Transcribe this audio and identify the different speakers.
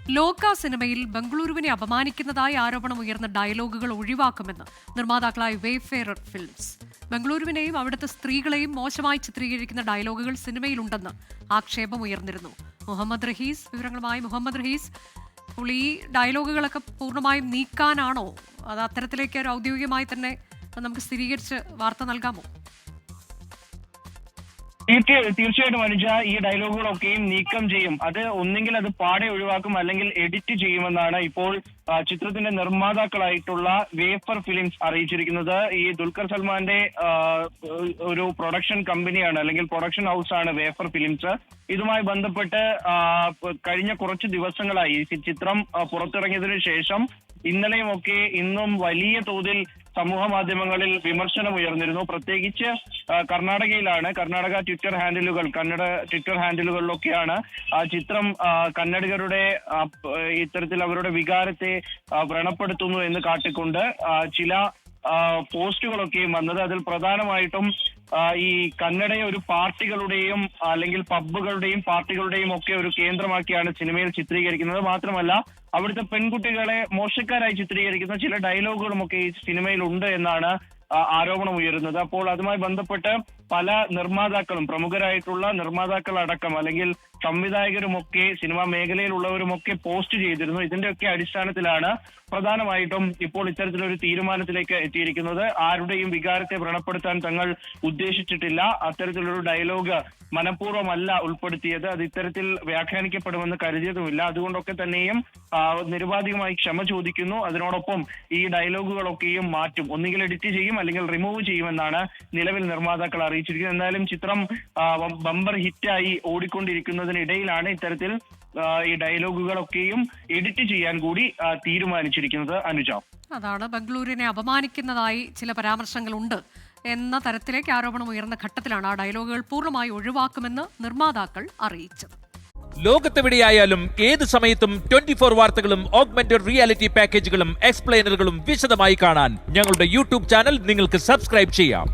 Speaker 1: ലോക സിനിമയിൽ ബംഗളൂരുവിനെ അപമാനിക്കുന്നതായി ആരോപണമുയർന്ന ഡയലോഗുകൾ ഒഴിവാക്കുമെന്ന് നിർമ്മാതാക്കളായ വേഫെയർ ഫിലിംസ്. ബംഗളൂരുവിനെയും അവിടുത്തെ സ്ത്രീകളെയും മോശമായി ചിത്രീകരിക്കുന്ന ഡയലോഗുകൾ സിനിമയിലുണ്ടെന്ന് ആക്ഷേപമുയർന്നിരുന്നു. മുഹമ്മദ് റഹീസ് വിവരങ്ങളുമായി. മുഹമ്മദ് റഹീസ്, ഈ ഡയലോഗുകളൊക്കെ പൂർണ്ണമായും നീക്കാനാണോ, അത് അത്തരത്തിലേക്ക് ഒരു ഔദ്യോഗികമായി തന്നെ നമുക്ക് സ്ഥിരീകരിച്ച് വാർത്ത നൽകാമോ?
Speaker 2: തീർച്ചയായിട്ടും അനുജ, ഈ ഡയലോഗുകളൊക്കെയും നീക്കം ചെയ്യും. അത് ഒന്നെങ്കിൽ അത് പാടെ ഒഴിവാക്കും, അല്ലെങ്കിൽ എഡിറ്റ് ചെയ്യുമെന്നാണ് ഇപ്പോൾ ചിത്രത്തിന്റെ നിർമ്മാതാക്കളായിട്ടുള്ള വേഫർ ഫിലിംസ് അറിയിച്ചിരിക്കുന്നത്. ഈ ദുൽഖർ സൽമാന്റെ ഒരു പ്രൊഡക്ഷൻ കമ്പനിയാണ്, അല്ലെങ്കിൽ പ്രൊഡക്ഷൻ ഹൗസ് ആണ് വേഫർ ഫിലിംസ്. ഇതുമായി ബന്ധപ്പെട്ട് കഴിഞ്ഞ കുറച്ച് ദിവസങ്ങളായി ഈ ചിത്രം പുറത്തിറങ്ങിയതിനു ശേഷം ഇന്നലെയുമൊക്കെ ഇന്നും വലിയ തോതിൽ സമൂഹ മാധ്യമങ്ങളിൽ വിമർശനം ഉയർന്നിരുന്നു. പ്രത്യേകിച്ച് കർണാടകയിലാണ്. കർണാടക കന്നഡ ട്വിറ്റർ ഹാൻഡിലുകളിലൊക്കെയാണ് ചിത്രം കന്നഡിഗരുടെ ഇത്തരത്തിൽ അവരുടെ വികാരത്തെ വ്രണപ്പെടുത്തുന്നു എന്ന് കാട്ടിക്കൊണ്ട് ചില പോസ്റ്റുകളൊക്കെയും വന്നത്. അതിൽ പ്രധാനമായിട്ടും ഈ കന്നഡയെ ഒരു പാർട്ടികളുടെയും അല്ലെങ്കിൽ പബ്ബുകളുടെയും പാർട്ടികളുടെയും ഒക്കെ ഒരു കേന്ദ്രമാക്കിയാണ് സിനിമയിൽ ചിത്രീകരിക്കുന്നത്. മാത്രമല്ല അവിടുത്തെ പെൺകുട്ടികളെ മോശക്കാരായി ചിത്രീകരിക്കുന്ന ചില ഡയലോഗുകളുമൊക്കെ ഈ സിനിമയിൽ ഉണ്ട് എന്നാണ് ആരോപണം ഉയരുന്നത്. അപ്പോൾ അതുമായി ബന്ധപ്പെട്ട് പല നിർമ്മാതാക്കളും, പ്രമുഖരായിട്ടുള്ള നിർമ്മാതാക്കൾ അടക്കം, അല്ലെങ്കിൽ സംവിധായകരുമൊക്കെ സിനിമാ മേഖലയിലുള്ളവരുമൊക്കെ പോസ്റ്റ് ചെയ്തിരുന്നു. ഇതിന്റെയൊക്കെ അടിസ്ഥാനത്തിലാണ് പ്രധാനമായിട്ടും ഇപ്പോൾ ഇത്തരത്തിലൊരു തീരുമാനത്തിലേക്ക് എത്തിയിരിക്കുന്നത്. ആരുടെയും വികാരത്തെ വ്രണപ്പെടുത്താൻ തങ്ങൾ ഉദ്ദേശിച്ചിട്ടില്ല. അത്തരത്തിലൊരു ഡയലോഗ് മനഃപൂർവ്വമല്ല ഉൾപ്പെടുത്തിയത്. അത് ഇത്തരത്തിൽ വ്യാഖ്യാനിക്കപ്പെടുമെന്ന് കരുതിയതുമില്ല. അതുകൊണ്ടൊക്കെ തന്നെയും നിരുപാധികമായി ക്ഷമ ചോദിക്കുന്നു. അതിനോടൊപ്പം ഈ ഡയലോഗുകളൊക്കെയും മാറ്റും, ഒന്നുകിൽ എഡിറ്റ് ചെയ്യും അല്ലെങ്കിൽ റിമൂവ് ചെയ്യുമെന്നാണ് നിലവിൽ നിർമ്മാതാക്കൾ അറിയിച്ചിരിക്കുന്നത്. എന്തായാലും ചിത്രം ബമ്പർ ഹിറ്റായി ഓടിക്കൊണ്ടിരിക്കുന്നതിനിടയിലാണ് ഇത്തരത്തിൽ ഈ ഡയലോഗുകളൊക്കെയും എഡിറ്റ് ചെയ്യാൻ കൂടി തീരുമാനിച്ചിരിക്കുന്നത്. അനുജ,
Speaker 1: അതാണ് ബംഗളൂരുവിനെ അപമാനിക്കുന്നതായി ചില പരാമർശങ്ങളുണ്ട് എന്ന തരത്തിലേക്ക് ആരോപണം ഉയർന്ന ഘട്ടത്തിലാണ് ആ ഡയലോഗുകൾ പൂർണ്ണമായി ഒഴിവാക്കുമെന്ന് നിർമ്മാതാക്കൾ അറിയിച്ചത്.
Speaker 3: ലോകത്തെവിടെയായാലും ഏത് സമയത്തും 24 വാർത്തകളും ഓഗ്മെന്റഡ് റിയാലിറ്റി പാക്കേജുകളും എക്സ്പ്ലെയിനറുകളും വിശദമായി കാണാൻ ഞങ്ങളുടെ യൂട്യൂബ് ചാനൽ നിങ്ങൾക്ക് സബ്സ്ക്രൈബ് ചെയ്യാം.